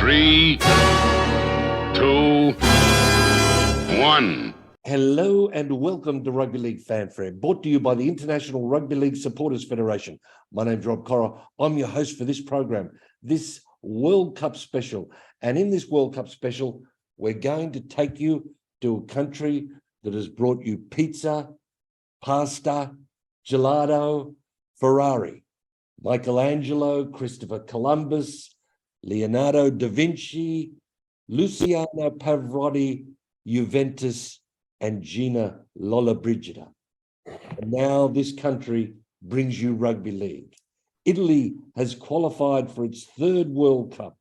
3, 2, 1. Hello and welcome to Rugby League Fanfare, brought to you by the International Rugby League Supporters Federation. My name's Rob Corra. I'm your host for this program, this World Cup special. And in this World Cup special, we're going to take you to a country that has brought you pizza, pasta, gelato, Ferrari, Michelangelo, Christopher Columbus, Leonardo da Vinci, Luciano Pavarotti, Juventus, and Gina Lollobrigida. And now this country brings you rugby league. Italy has qualified for its third World Cup.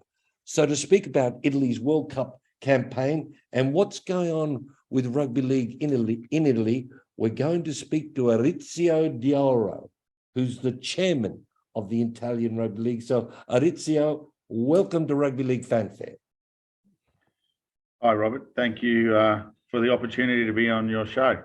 So to speak about Italy's World Cup campaign and what's going on with rugby league in Italy, we're going to speak to Maurizio Dioro, who's the chairman of the Italian Rugby League. So Maurizio, welcome to Rugby League Fanfare. Hi, Robert. Thank you for the opportunity to be on your show.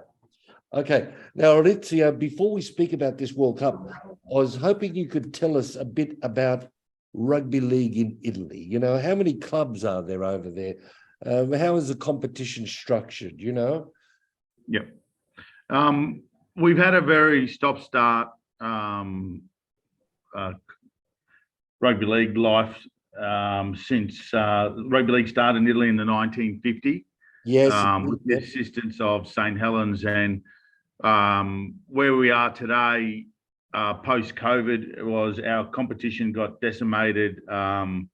Okay. Now, Maurizio, before we speak about this World Cup, I was hoping you could tell us a bit about rugby league in Italy. You know, how many clubs are there over there? How is the competition structured, you know? Yep. We've had a very stop-start rugby league life since rugby league started in Italy in the 1950s. Yes. With the assistance of St. Helens, and where we are today, post-COVID, was our competition got decimated from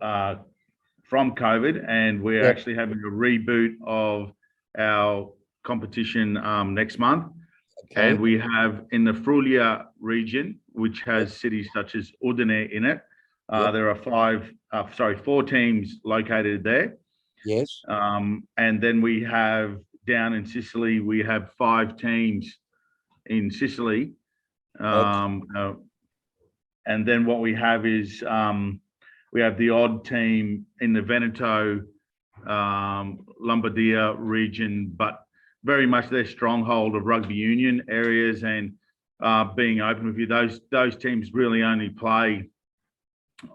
COVID, and we're actually having a reboot of our competition next month. Okay. And we have in the Friuli region, which has cities such as Udine in it. There are 4 teams located there. Yes. And then we have down in Sicily, we have 5 teams in Sicily. And then what we have is we have the odd team in the Veneto, Lombardia region, but very much their stronghold of rugby union areas. And being open with you, those teams really only play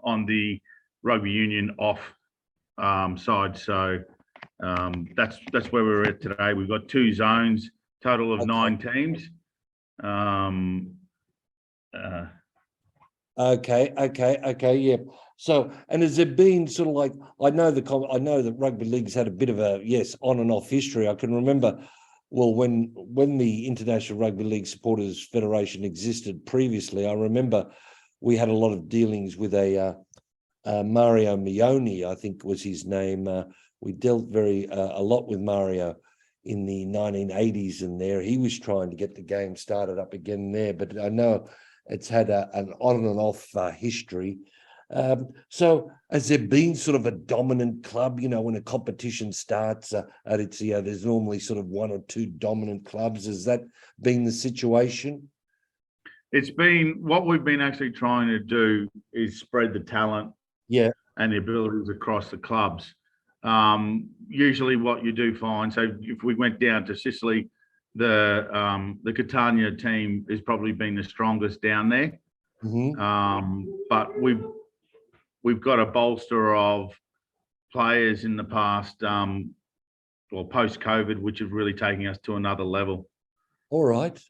on the rugby union off side. So that's where we're at today. We've got 2 zones, total of 9 teams. Okay, yeah. So, and has there been sort of like, I know that rugby league's had a bit of a, on and off history. I can remember, well, when the International Rugby League Supporters Federation existed previously, I remember we had a lot of dealings with a Mario Mioni, I think was his name. We dealt a lot with Mario in the 1980s, and there he was trying to get the game started up again there. But I know it's had an on and off history. So has there been sort of a dominant club? You know, when a competition starts, there's normally sort of 1 or 2 dominant clubs. Has that been the situation? It's been, what we've been actually trying to do is spread the talent and the abilities across the clubs. Usually what you do find, so if we went down to Sicily, the Catania team has probably been the strongest down there. Mm-hmm. But we've got a bolster of players in the past, post-COVID, which is really taking us to another level. All right.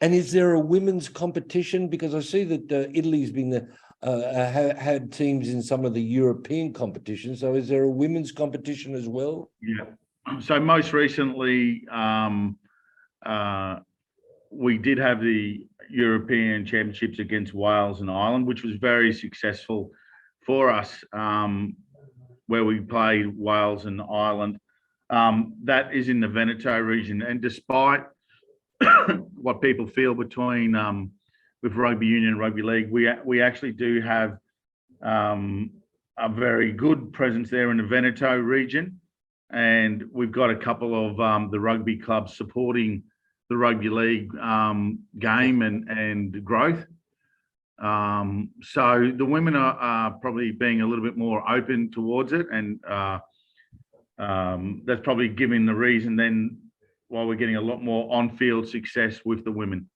And is there a women's competition? Because I see that Italy's been had teams in some of the European competitions. So is there a women's competition as well? Yeah. So most recently, we did have the European Championships against Wales and Ireland, which was very successful for us, where we played Wales and Ireland. That is in the Veneto region, and despite what people feel between with rugby union and rugby league, we actually do have a very good presence there in the Veneto region, and we've got a couple of the rugby clubs supporting the rugby league game and growth. So the women are probably being a little bit more open towards it, and that's probably giving the reason then why we're getting a lot more on-field success with the women.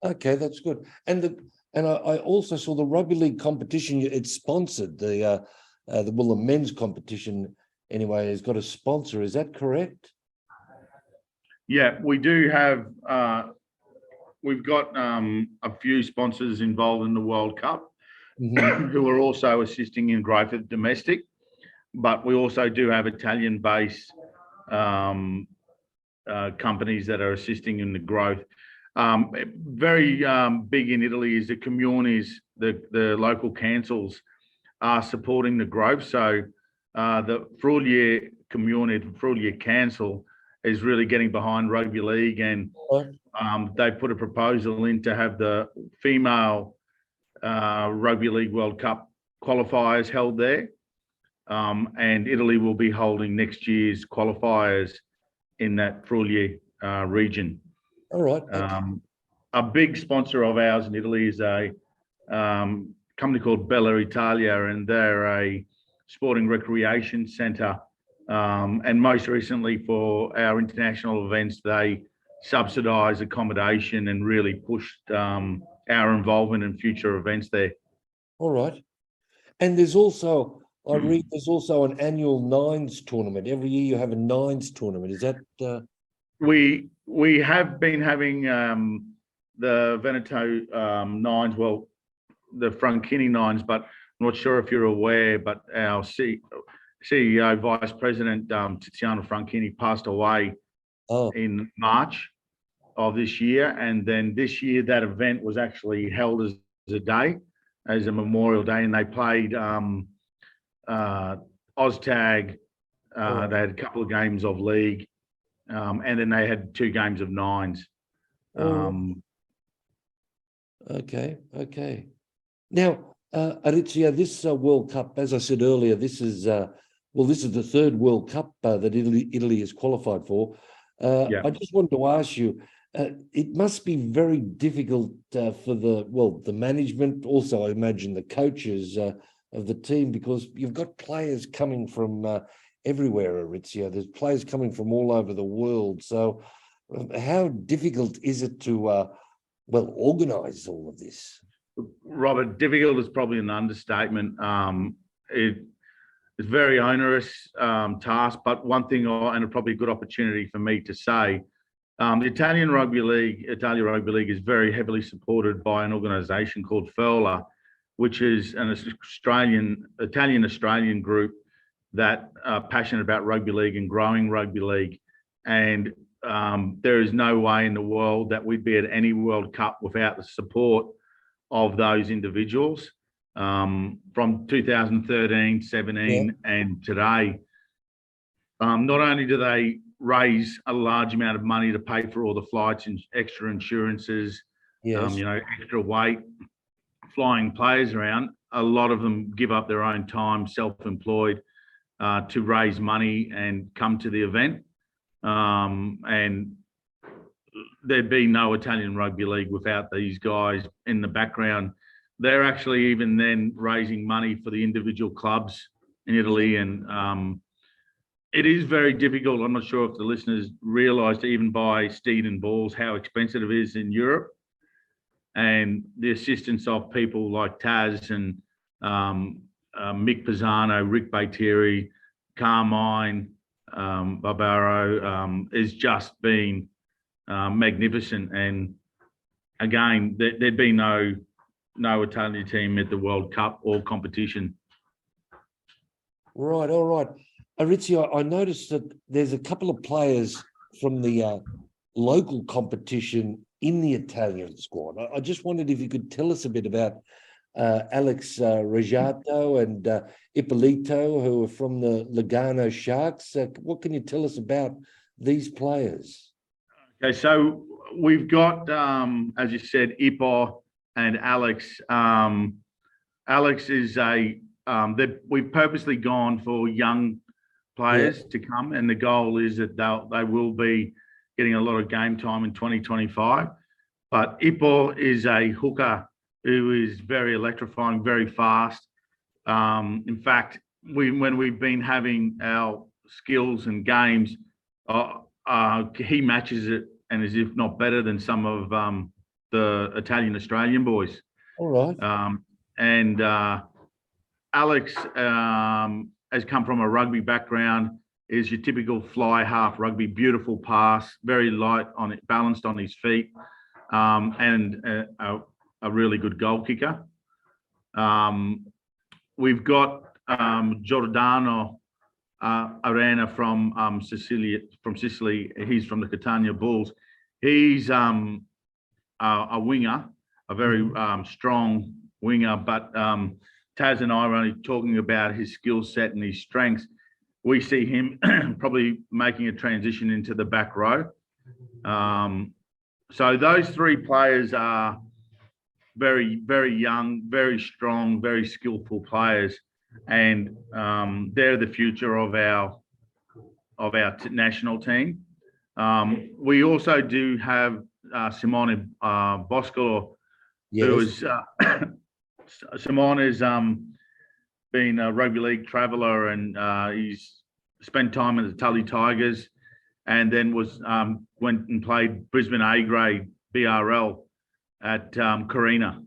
Okay, that's good. And And I also saw the rugby league competition. It's sponsored the men's competition. Anyway, has got a sponsor. Is that correct? Yeah, we do have. We've got a few sponsors involved in the World Cup who are also assisting in growth of domestic, but we also do have Italian-based companies that are assisting in the growth. Very big in Italy is the communities, the local councils are supporting the growth. So the Friuli community, the Friuli Council is really getting behind rugby league, and they put a proposal in to have the female Rugby League World Cup qualifiers held there. And Italy will be holding next year's qualifiers in that Friuli region. All right. A big sponsor of ours in Italy is a company called Bella Italia, and they're a sporting recreation centre. And most recently for our international events, they subsidise accommodation and really pushed our involvement in future events there. All right. And there's also, I read there's also an annual nines tournament. Every year you have a nines tournament. Is that? We have been having the Veneto nines, well, the Franchini nines, but I'm not sure if you're aware, but our CEO, Vice President Tiziano Franchini passed away in March of this year. And then this year, that event was actually held as a day, as a Memorial Day, and they played OzTag. They had a couple of games of league, and then they had 2 games of nines. Okay. Now, Aritzia, this World Cup, as I said earlier, this is the 3rd World Cup that Italy is qualified for. I just wanted to ask you, it must be very difficult for the management, also I imagine the coaches of the team, because you've got players coming from everywhere, Aritzia. There's players coming from all over the world. So how difficult is it to organise all of this? Robert, difficult is probably an understatement. It's a very onerous task, but one thing, and probably a good opportunity for me to say, the Italian Rugby League, Italia Rugby League, is very heavily supported by an organisation called Fanfare, which is an Italian-Australian group that are passionate about rugby league and growing rugby league. And there is no way in the world that we'd be at any World Cup without the support of those individuals from 2013, 17, and today. Not only do they raise a large amount of money to pay for all the flights and extra insurances, extra weight, flying players around, a lot of them give up their own time, self-employed, to raise money and come to the event. And there'd be no Italian Rugby League without these guys in the background. They're actually even then raising money for the individual clubs in Italy. And it is very difficult. I'm not sure if the listeners realise to even buy steed and balls, how expensive it is in Europe. And the assistance of people like Taz and Mick Pisano, Rick Baitieri, Carmine, Barbaro, has just been magnificent. And again, there'd be no Italian team at the World Cup or competition. Right, all right. Aritzia, I noticed that there's a couple of players from the local competition in the Italian squad. I just wondered if you could tell us a bit about Alex Rejato and Ippolito, who are from the Lugano Sharks. What can you tell us about these players? Okay, so we've got, as you said, Ippo and Alex. Alex is we've purposely gone for young players to come, and the goal is that they will be getting a lot of game time in 2025. But Ippo is a hooker who is very electrifying, very fast. In fact, when we've been having our skills and games, he matches it and is, if not better than some of the Italian Australian boys. All right. And Alex has come from a rugby background, is your typical fly half rugby, beautiful pass, very light on it, balanced on his feet, and a really good goal kicker. We've got Giordano Arena from Sicily. He's from the Catania Bulls. He's a winger, a very strong winger. But Taz and I were only talking about his skill set and his strengths. We see him probably making a transition into the back row. So those three players are very, very young, very strong, very skillful players, and they're the future of our national team. We also do have Simone Bosco, who is Simone has been a rugby league traveller, and he's spent time at the Tully Tigers, and then went and played Brisbane A grade BRL at Carina.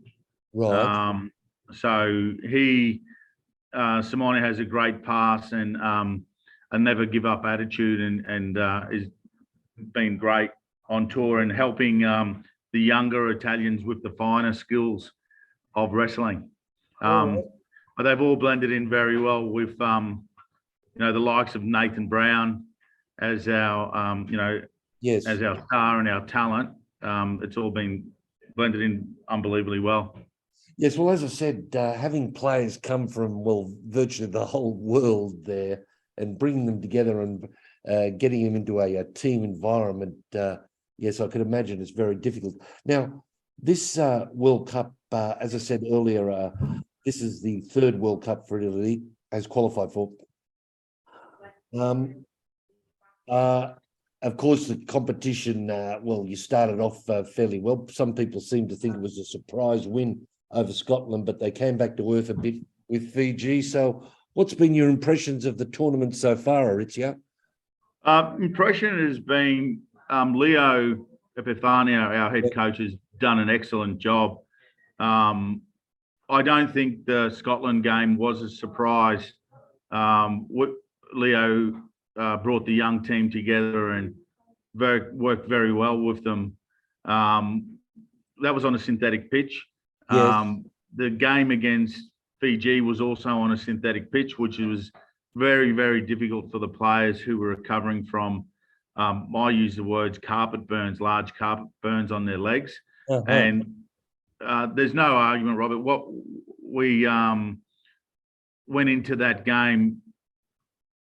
Right. So Simone has a great pass and a never give up attitude, and has been great on tour and helping the younger Italians with the finer skills of wrestling. But they've all blended in very well with the likes of Nathan Brown as our Yes. as our star and our talent. It's all been blended in unbelievably well. Yes, well, as I said, having players come from, well, virtually the whole world there and bringing them together and getting them into a team environment, yes, I could imagine it's very difficult. Now, this World Cup, as I said earlier, this is the third World Cup for Italy, has qualified for. Of course, the competition, well, you started off fairly well. Some people seem to think it was a surprise win over Scotland, but they came back to earth a bit with Fiji. So what's been your impressions of the tournament so far, Aritzia? Impression has been Leo Epifanio, our head coach, has done an excellent job. I don't think the Scotland game was a surprise. Leo brought the young team together and worked very well with them. That was on a synthetic pitch. Yes. The game against Fiji was also on a synthetic pitch, which was very, very difficult for the players who were recovering from, I use the words carpet burns, large carpet burns on their legs. And there's no argument, Robert. What we went into that game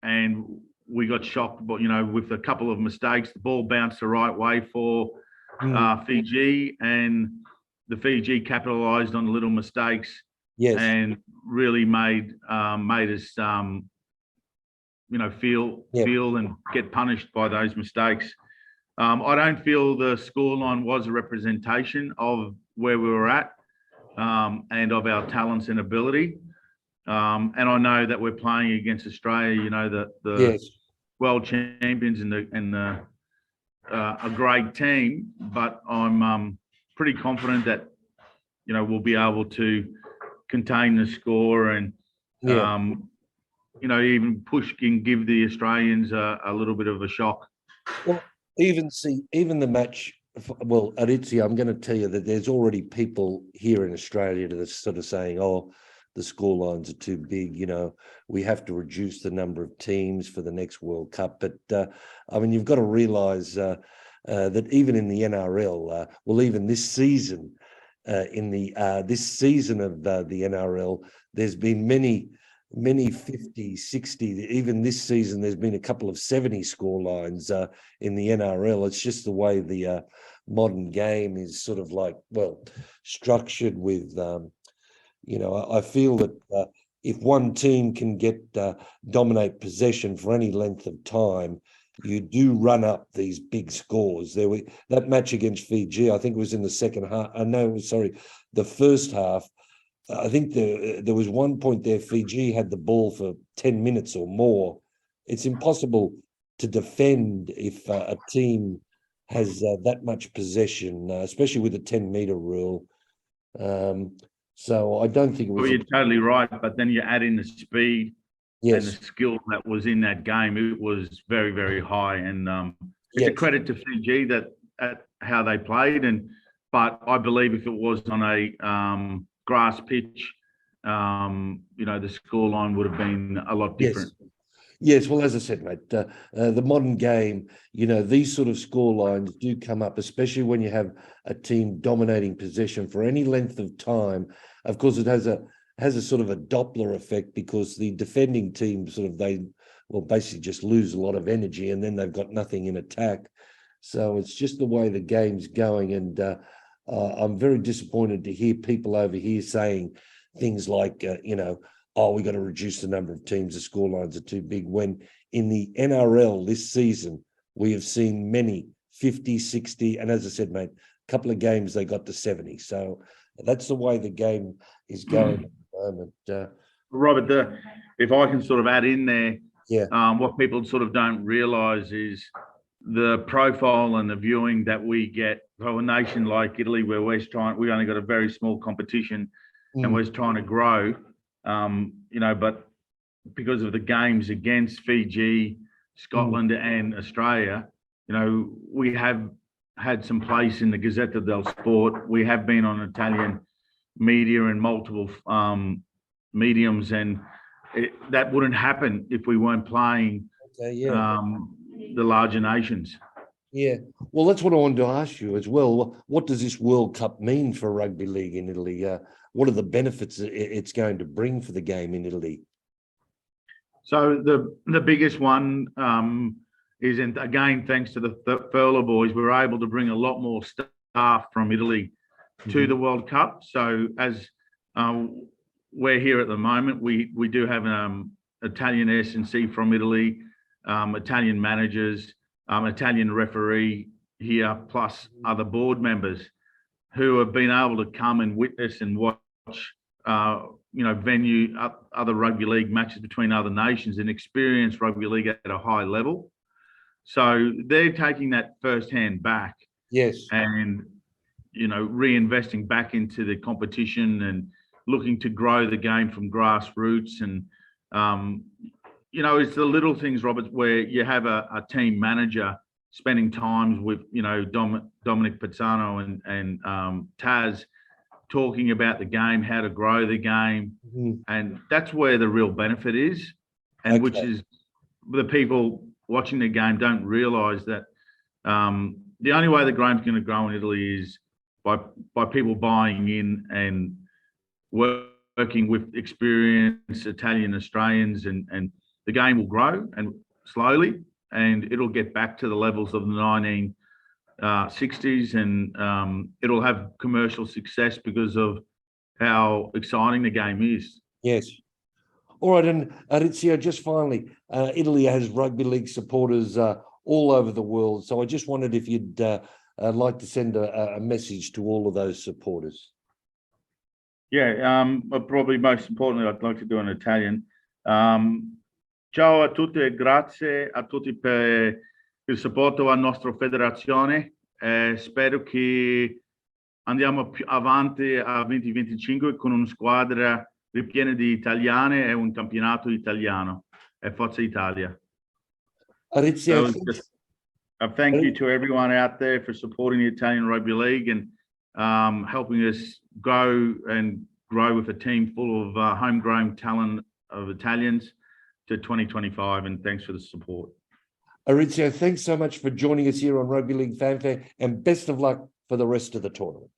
and we got shocked, but with a couple of mistakes. The ball bounced the right way for Fiji, and the Fiji capitalised on little mistakes. Yes. And really made us feel and get punished by those mistakes. I don't feel the scoreline was a representation of where we were at and of our talents and ability. And I know that we're playing against Australia, the world champions and a great team, but I'm pretty confident that we'll be able to contain the score and even push and give the Australians a little bit of a shock. Well, even the match. Well, Aritzia, I'm going to tell you that there's already people here in Australia that are sort of saying, "Oh, the score lines are too big. We have to reduce the number of teams for the next World Cup." But I mean, you've got to realise that even in the NRL, well, even this season, this season of the NRL, there's been many 50, 60, even this season, there's been a couple of 70 score lines in the NRL. It's just the way the modern game is sort of structured with, I feel that if one team can dominate possession for any length of time, you do run up these big scores. That match against Fiji, I think it was in the second half. The first half. I think there was one point there, Fiji had the ball for 10 minutes or more. It's impossible to defend if a team has that much possession, especially with the 10-meter rule. So I don't think it Well, was. you're totally right, but then you add in the speed and the Yes, skill that was in that game. It was very, very high, and it's a yes, credit to Fiji that at how they played. But I believe if it was on a grass pitch, the scoreline would have been a lot yes. different. Yes, well, as I said, mate, the modern game, these sort of score lines do come up, especially when you have a team dominating possession for any length of time. Of course, it has a sort of a Doppler effect because the defending team basically just lose a lot of energy and then they've got nothing in attack. So it's just the way the game's going, and I'm very disappointed to hear people over here saying things like, oh, we got to reduce the number of teams. The scorelines are too big. When in the NRL this season, we have seen many 50, 60, and as I said, mate, a couple of games they got to 70. So that's the way the game is going at the moment. Robert, if I can sort of add in there, Yeah. what people sort of don't realise is the profile and the viewing that we get for a nation like Italy, where we only got a very small competition, and we're trying to grow. But because of the games against Fiji, Scotland, and Australia, we have had some place in the Gazzetta del Sport. We have been on Italian media and multiple mediums, and that wouldn't happen if we weren't playing the larger nations. Yeah. Well, that's what I wanted to ask you as well. What does this World Cup mean for rugby league in Italy? What are the benefits it's going to bring for the game in Italy? So the biggest one is, and again, thanks to the Furler boys, we're able to bring a lot more staff from Italy to the World Cup. So as we're here at the moment, we do have Italian S&C from Italy, Italian managers, Italian referee here, plus other board members who have been able to come and witness and watch, other rugby league matches between other nations and experience rugby league at a high level. So they're taking that firsthand back. Yes. And, reinvesting back into the competition and looking to grow the game from grassroots. And, it's the little things, Robert, where you have a team manager spending times with, Dominic Pizzano and Taz, talking about the game, how to grow the game. And that's where the real benefit is. And which is the people watching the game don't realise that the only way the game's going to grow in Italy is by people buying in and working with experienced Italian Australians, and the game will grow and slowly, and it'll get back to the levels of the 1960s, and it'll have commercial success because of how exciting the game is. Yes. All right, and Arizio, just finally, Italy has rugby league supporters all over the world. So I just wondered if you'd like to send a message to all of those supporters. Yeah, but probably most importantly, I'd like to do in Italian. Ciao a tutti e grazie a tutti per il supporto alla nostra federazione. Spero che andiamo più avanti a 2025 con una squadra ripiena di italiane e un campionato italiano. E Forza Italia. Arizio, a thank you to everyone out there for supporting the Italian Rugby League and helping us go and grow with a team full of homegrown talent of Italians to 2025. And thanks for the support. Arizio, thanks so much for joining us here on Rugby League Fanfare, and best of luck for the rest of the tournament.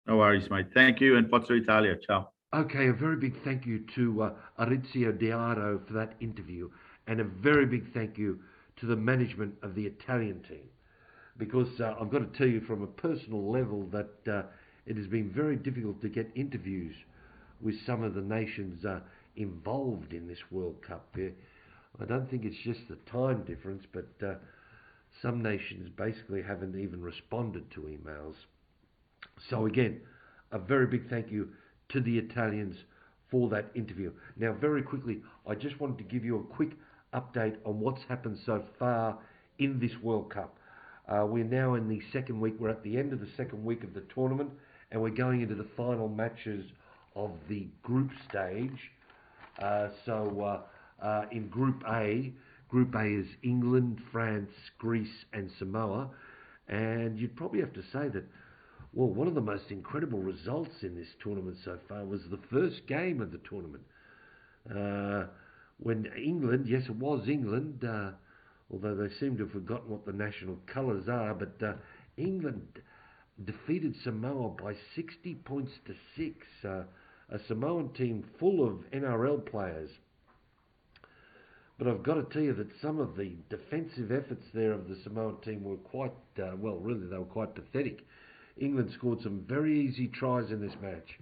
No worries, mate. Thank you, and Forza Italia. Ciao. Okay, a very big thank you to Arizio Diardo for that interview, and a very big thank you to the management of the Italian team, because I've got to tell you from a personal level that it has been very difficult to get interviews with some of the nations involved in this World Cup. I don't think it's just the time difference, but some nations basically haven't even responded to emails. So again, a very big thank you to the Italians for that interview. Now, very quickly, I just wanted to give you a quick update on what's happened so far in this World Cup. We're now in the second week. We're at the end of the second week of the tournament, and we're going into the final matches of the group stage. In Group A is England, France, Greece, and Samoa. And you'd probably have to say that, well, one of the most incredible results in this tournament so far was the first game of the tournament. When England, yes, it was England, although they seem to have forgotten what the national colours are, but England defeated Samoa by 60 points to 6. A Samoan team full of NRL players. But I've got to tell you that some of the defensive efforts there of the Samoan team were quite, really they were quite pathetic. England scored some very easy tries in this match.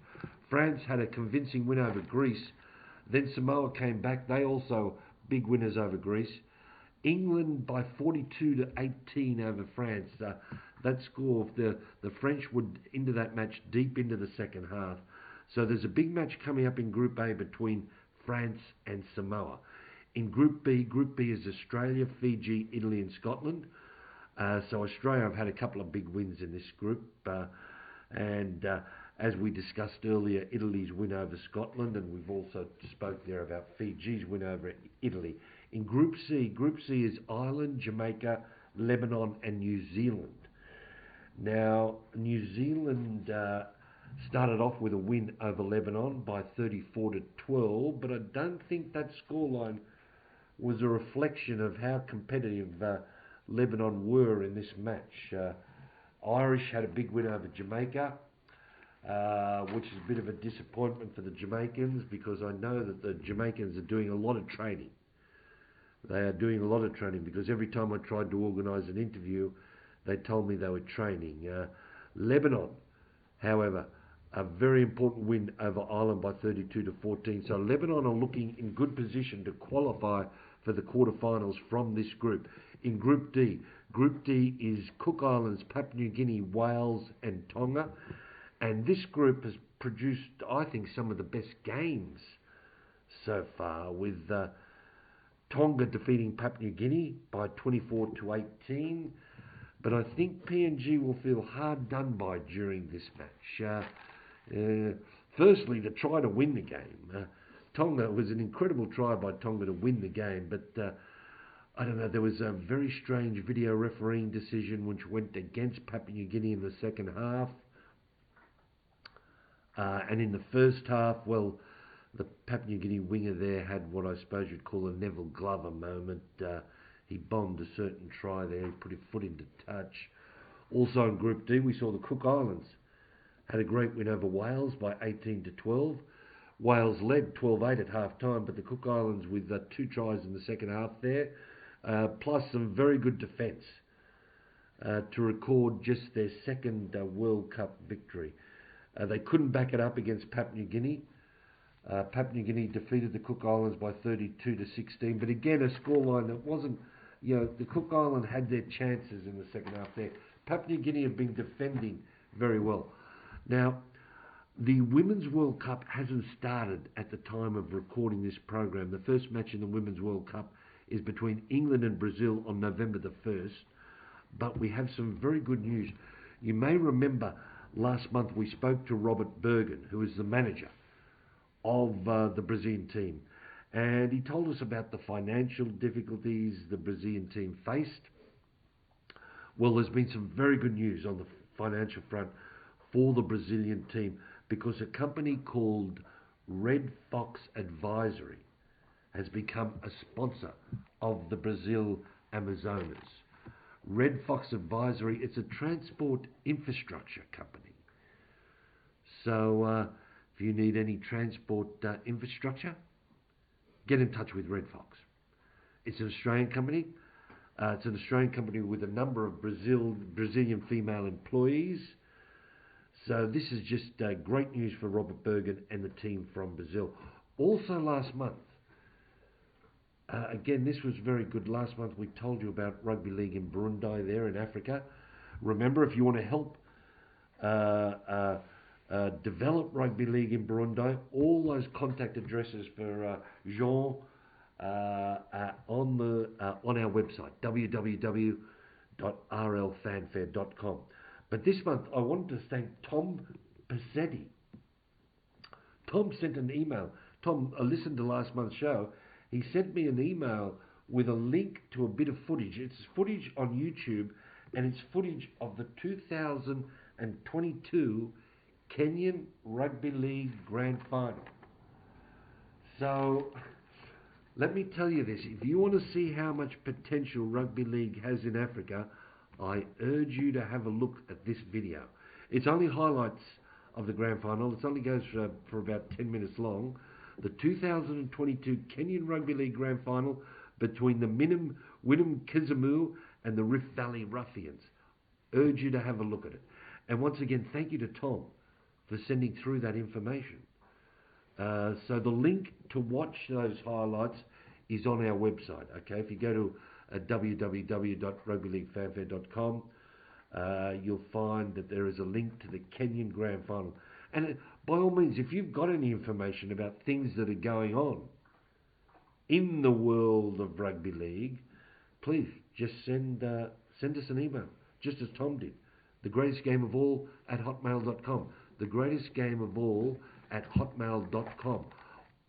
France had a convincing win over Greece. Then Samoa came back. They also big winners over Greece. England by 42 to 18 over France. That score, the French were into that match deep into the second half. So there's a big match coming up in Group A between France and Samoa. In Group B is Australia, Fiji, Italy and Scotland. So Australia have had a couple of big wins in this group. As we discussed earlier, Italy's win over Scotland, and we've also spoke there about Fiji's win over Italy. In Group C is Ireland, Jamaica, Lebanon and New Zealand. Now, New Zealand started off with a win over Lebanon by 34 to 12, but I don't think that scoreline was a reflection of how competitive Lebanon were in this match. Irish had a big win over Jamaica, which is a bit of a disappointment for the Jamaicans, because I know that the Jamaicans are doing a lot of training. They are doing a lot of training, because every time I tried to organise an interview, they told me they were training. Lebanon, however, a very important win over Ireland by 32 to 14. So Lebanon are looking in good position to qualify for the quarterfinals from this group. In Group D is Cook Islands, Papua New Guinea, Wales and Tonga. And this group has produced, I think, some of the best games so far, with Tonga defeating Papua New Guinea by 24 to 18. But I think PNG will feel hard done by during this match. Firstly, to try to win the game. Tonga was an incredible try by Tonga to win the game, but I don't know, there was a very strange video refereeing decision which went against Papua New Guinea in the second half. And in the first half, well, the Papua New Guinea winger there had what I suppose you'd call a Neville Glover moment. He bombed a certain try there, he put his foot into touch. Also in Group D, we saw the Cook Islands had a great win over Wales by 18 to 12. Wales led 12-8 at half time, but the Cook Islands with 2 tries in the second half there, plus some very good defence to record just their second World Cup victory. They couldn't back it up against Papua New Guinea. Papua New Guinea defeated the Cook Islands by 32 to 16, but again a scoreline that wasn't, the Cook Island had their chances in the second half there. Papua New Guinea have been defending very well. Now, the Women's World Cup hasn't started at the time of recording this program. The first match in the Women's World Cup is between England and Brazil on November the 1st, but we have some very good news. You may remember last month we spoke to Robert Bergen, who is the manager of the Brazilian team, and he told us about the financial difficulties the Brazilian team faced. Well, there's been some very good news on the financial front for the Brazilian team, because a company called Red Fox Advisory has become a sponsor of the Brazil Amazonas. Red Fox Advisory, it's a transport infrastructure company. So if you need any transport infrastructure, get in touch with Red Fox. It's an Australian company. It's an Australian company with a number of Brazilian female employees. So this is just great news for Robert Bergen and the team from Brazil. Also last month, again, this was very good. Last month we told you about Rugby League in Burundi there in Africa. Remember, if you want to help develop Rugby League in Burundi, all those contact addresses for Jean on our website, www.rlfanfare.com. But this month I wanted to thank Tom Tom sent an email. Tom listened to last month's show. He sent me an email with a link to a bit of footage. It's footage on YouTube, and it's footage of the 2022 Kenyan Rugby League Grand Final. So, let me tell you this. If you want to see how much potential Rugby League has in Africa, I urge you to have a look at this video. It's only highlights of the Grand Final. It only goes for about 10 minutes long. The 2022 Kenyan Rugby League Grand Final between the Wynnum Kizamu and the Rift Valley Ruffians. Urge you to have a look at it. And once again, thank you to Tom for sending through that information. So the link to watch those highlights is on our website. Okay, if you go to www.rugbyleaguefanfare.com, you'll find that there is a link to the Kenyan Grand Final. And by all means, if you've got any information about things that are going on in the world of rugby league, please just send us an email, just as Tom did. The greatest game of all at hotmail.com. The greatest game of all at hotmail.com.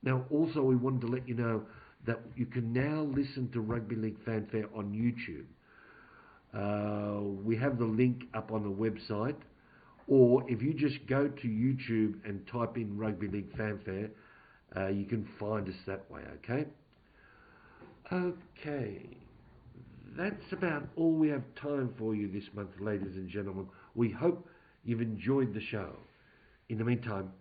Now, also, we wanted to let you know that you can now listen to Rugby League Fanfare on YouTube. We have the link up on the website, or if you just go to YouTube and type in Rugby League Fanfare, you can find us that way, okay? Okay, that's about all we have time for you this month, ladies and gentlemen. We hope you've enjoyed the show. In the meantime,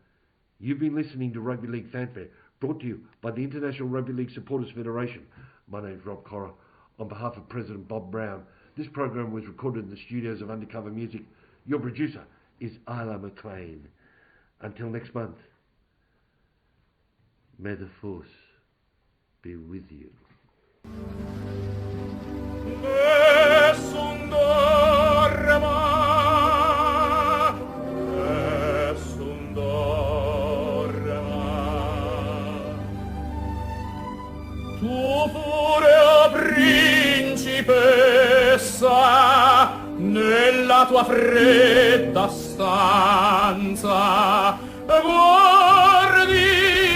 you've been listening to Rugby League Fanfare, brought to you by the International Rugby League Supporters Federation. My name's Rob Corra. On behalf of President Bob Brown, this program was recorded in the studios of Undercover Music. Your producer is Isla McLean. Until next month, may the force be with you. Principessa, nella tua fredda stanza guardi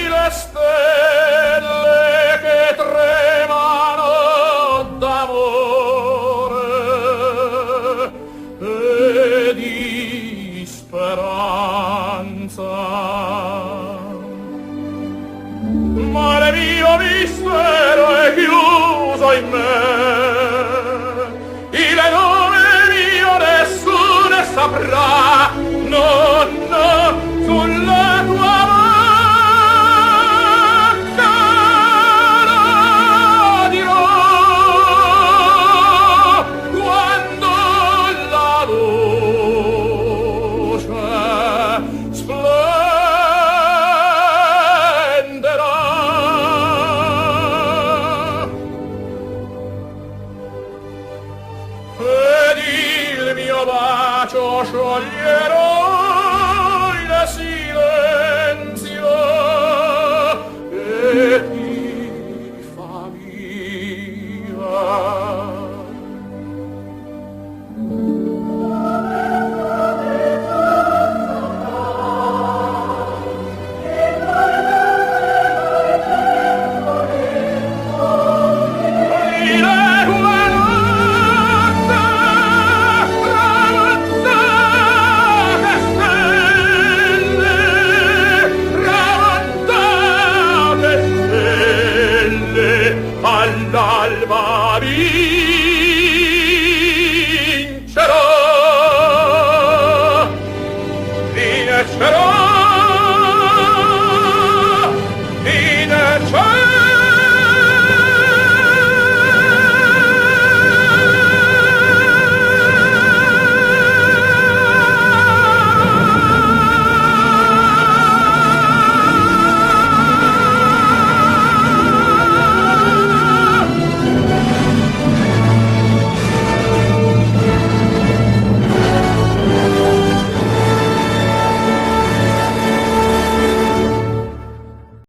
le stelle che tremano d'amore e di speranza. Ma il mio mistero è chiuso in me, il nome mio nessuno saprà, no, no, sulla tua bocca lo dirò, quando la luce splenderà. Ed il mio bacio scioglierò il silenzio e ti fa mia. All'alba